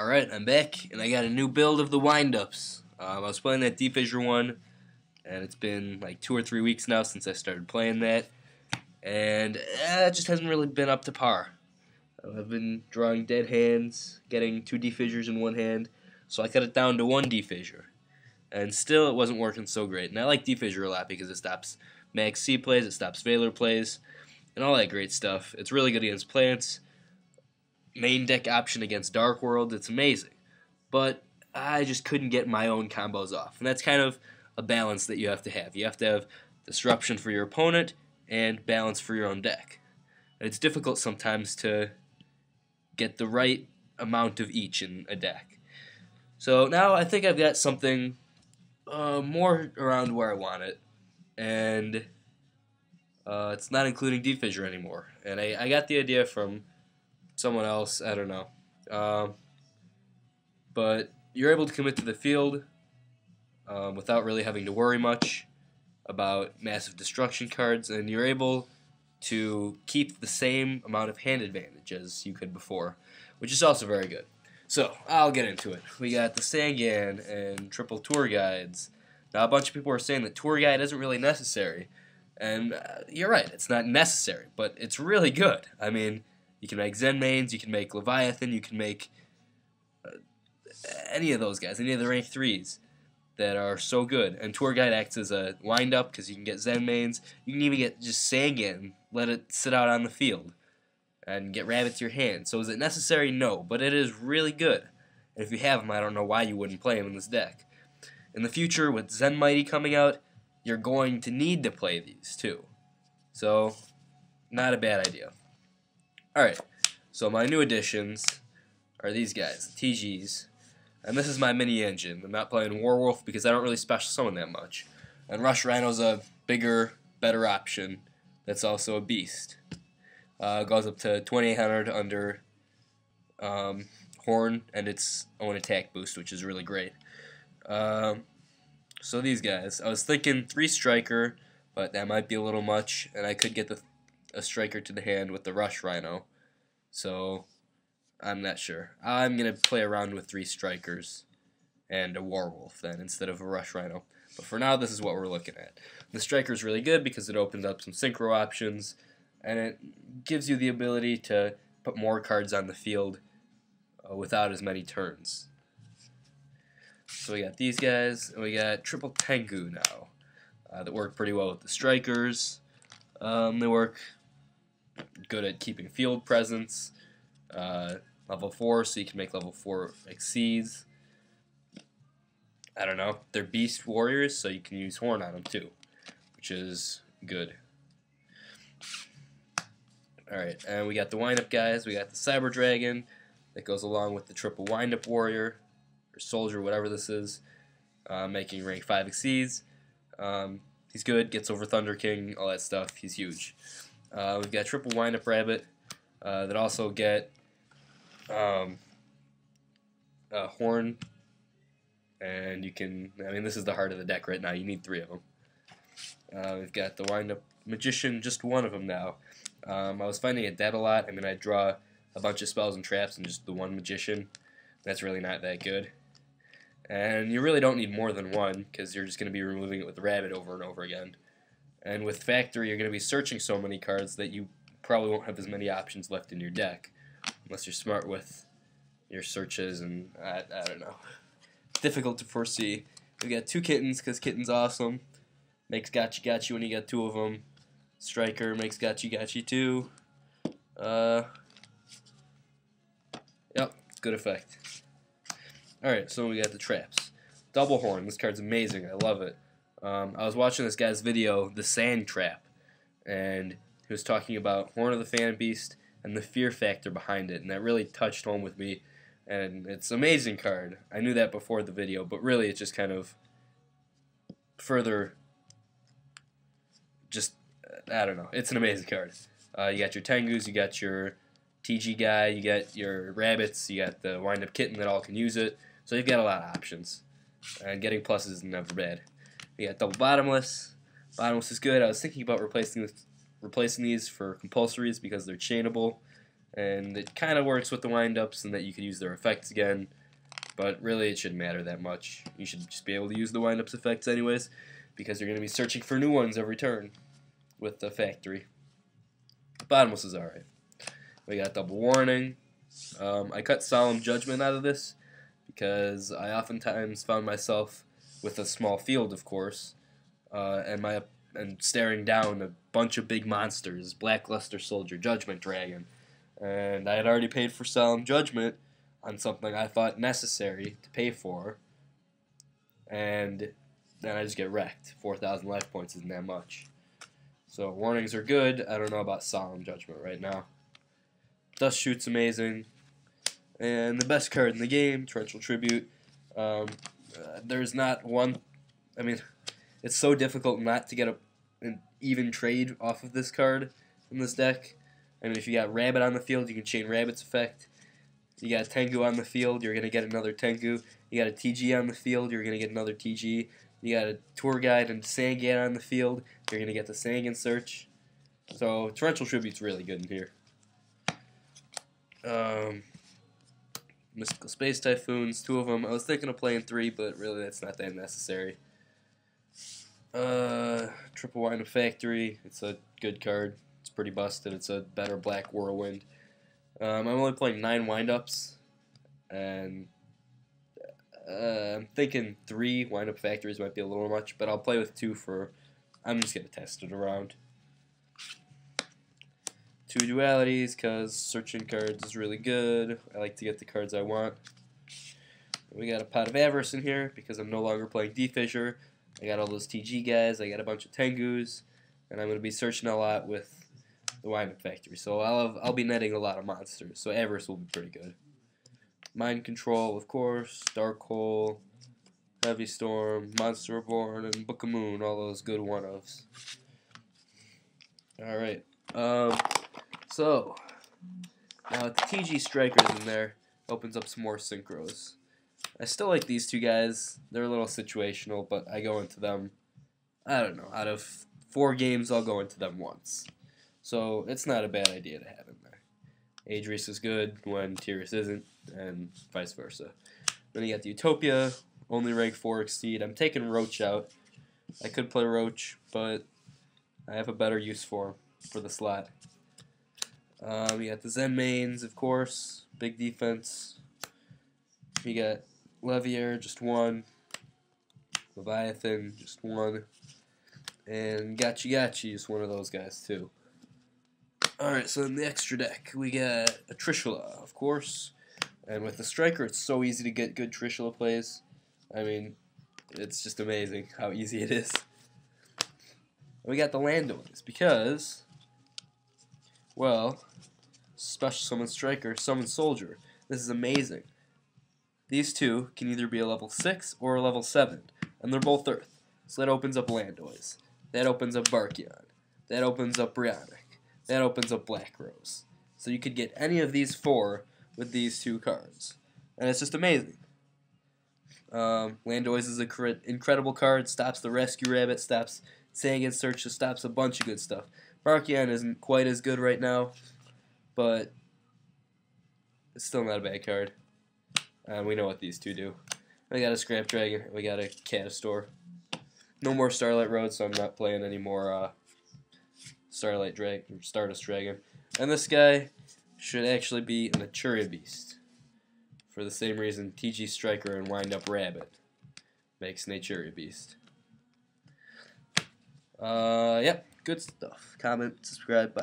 Alright, I'm back, and I got a new build of the wind-ups. I was playing that Deep Fissure one, and it's been like 2 or 3 weeks now since I started playing that, and it just hasn't really been up to par. I've been drawing dead hands, getting 2 Deep Fissures in one hand, so I cut it down to 1 Deep Fissure. And still, it wasn't working so great. And I like Deep Fissure a lot because it stops Max C plays, it stops Valor plays, and all that great stuff. It's really good against plants. Main deck option against Dark World, it's amazing. But I just couldn't get my own combos off. And that's kind of a balance that you have to have. You have to have disruption for your opponent and balance for your own deck. And it's difficult sometimes to get the right amount of each in a deck. So now I think I've got something more around where I want it. And it's not including Deep Fissure anymore. And I got the idea from someone else, I don't know. But you're able to commit to the field without really having to worry much about massive destruction cards, and you're able to keep the same amount of hand advantage as you could before, which is also very good. So, I'll get into it. We got the Sangan and triple tour guides. Now, a bunch of people are saying that tour guide isn't really necessary, and you're right, it's not necessary, but it's really good. I mean, you can make Zen mains, you can make Leviathan, you can make any of those guys, any of the rank 3s that are so good. And Tour Guide acts as a wind-up because you can get Zen mains. You can even get just Sangan, let it sit out on the field, and get Rabbit to your hand. So is it necessary? No, but it is really good. And if you have them, I don't know why you wouldn't play them in this deck. In the future, with Zen Mighty coming out, you're going to need to play these too. So, not a bad idea. Alright, so my new additions are these guys, the TGs, and this is my mini engine. I'm not playing Warwolf because I don't really special summon that much. And Rush Rhino's a bigger, better option that's also a beast. Goes up to 2800 under Horn and its own attack boost, which is really great. So these guys, I was thinking 3 striker, but that might be a little much, and I could get a striker to the hand with the Rush Rhino. So, I'm not sure. I'm going to play around with 3 strikers and a Warwolf then, instead of a Rush Rhino. But for now, this is what we're looking at. The striker is really good because it opens up some synchro options, and it gives you the ability to put more cards on the field without as many turns. So we got these guys, and we got triple Tengu now that work pretty well with the strikers. They work good at keeping field presence. Level 4, so you can make level 4 exceeds. I don't know. They're beast warriors, so you can use Horn on them too, which is good. Alright, and we got the wind-up guys. We got the Cyber Dragon that goes along with the triple wind-up warrior, or soldier, whatever this is, making rank 5 exceeds. He's good, gets over Thunder King, all that stuff. He's huge. We've got triple wind-up rabbit that also get Horn, and you can, I mean, this is the heart of the deck right now. You need 3 of them. We've got the wind-up magician, just 1 of them now. I was finding it dead a lot. I mean, I draw a bunch of spells and traps and just the 1 magician. That's really not that good. And you really don't need more than 1 because you're just going to be removing it with the rabbit over and over again. And with Factory, you're going to be searching so many cards that you probably won't have as many options left in your deck. Unless you're smart with your searches, and I don't know. Difficult to foresee. We got 2 kittens, because kitten's awesome. Makes gotcha gotcha when you got 2 of them. Striker makes gotcha gotcha too. Yep, good effect. Alright, so we got the traps. Double Horn, this card's amazing, I love it. I was watching this guy's video, The Sand Trap, and he was talking about Horn of the Phantom Beast and the fear factor behind it, and that really touched home with me, and it's an amazing card. I knew that before the video, but really it's just kind of further, just, I don't know, it's an amazing card. You got your Tengus, you got your TG guy, you got your rabbits, you got the wind-up kitten that all can use it, so you've got a lot of options, and getting pluses is never bad. You got double bottomless. Bottomless is good. I was thinking about replacing these for compulsories because they're chainable, and it kind of works with the wind-ups in that you can use their effects again, but really it shouldn't matter that much. You should just be able to use the wind-ups effects anyways, because you're going to be searching for new ones every turn with the factory. Bottomless is alright. We got double warning. I cut solemn judgment out of this because I oftentimes found myself with a small field, of course, and staring down a bunch of big monsters, Blackluster Soldier, Judgment Dragon, and I had already paid for solemn judgment on something I thought necessary to pay for, and then I just get wrecked. 4,000 life points isn't that much. So warnings are good. I don't know about solemn judgment right now. Dust Shoot's amazing. And the best card in the game, Torrential Tribute. There's not one... I mean, it's so difficult not to get an even trade off of this card in this deck. I mean, if you got Rabbit on the field, you can chain Rabbit's effect. You got Tengu on the field, you're going to get another Tengu. You got a TG on the field, you're going to get another TG. You got a Tour Guide and Sangan on the field, you're going to get the Sangan Search. So, Torrential Tribute's really good in here. Mystical Space Typhoons, 2 of them. I was thinking of playing 3, but really that's not that necessary. Triple Wind of Factory, it's a good card. It's pretty busted. It's a better Black Whirlwind. I'm only playing 9 wind-ups, and I'm thinking 3 wind-up factories might be a little much, but I'll play with 2 for... I'm just going to test it around. 2 dualities, because searching cards is really good. I like to get the cards I want. We got a Pot of Avarice in here, because I'm no longer playing D-Fissure. I got all those TG guys, I got a bunch of Tengus, and I'm going to be searching a lot with the wind-up factory. So I'll be netting a lot of monsters, so Avarice will be pretty good. Mind Control, of course, Dark Hole, Heavy Storm, Monster Reborn, and Book of Moon, all those good one-ofs. Alright, so, now with the TG Strikers in there, opens up some more synchros. I still like these 2 guys. They're a little situational, but I go into them, I don't know, out of 4 games, I'll go into them once. So, it's not a bad idea to have in there. Adris is good when Tyrus isn't, and vice versa. Then you got the Utopia, only rank 4 exceed. I'm taking Roach out. I could play Roach, but I have a better use for him for the slot. You got the Zen mains, of course, big defense. You got Levier, just 1. Leviathan, just 1. And Gachi Gachi is one of those guys, too. Alright, so in the extra deck, we got a Trishula, of course. And with the Striker, it's so easy to get good Trishula plays. I mean, it's just amazing how easy it is. We got the Landoys, because, well, Special Summon Striker, Summon Soldier. This is amazing. These 2 can either be a level 6 or a level 7, and they're both Earth. So that opens up Landoys. That opens up Barkion. That opens up Brionic. That opens up Black Rose. So you could get any of these 4 with these 2 cards. And it's just amazing. Landoys is an incredible card. Stops the Rescue Rabbit. Stops Sangan Search. Stops a bunch of good stuff. Barkion isn't quite as good right now. But it's still not a bad card. We know what these 2 do. We got a Scrap Dragon. We got a Catastor. No more Starlight Road, so I'm not playing any more Stardust Dragon. And this guy should actually be an Aturia Beast. For the same reason TG Striker and Wind Up Rabbit makes an Aturia Beast. Yep, good stuff. Comment, subscribe, bye.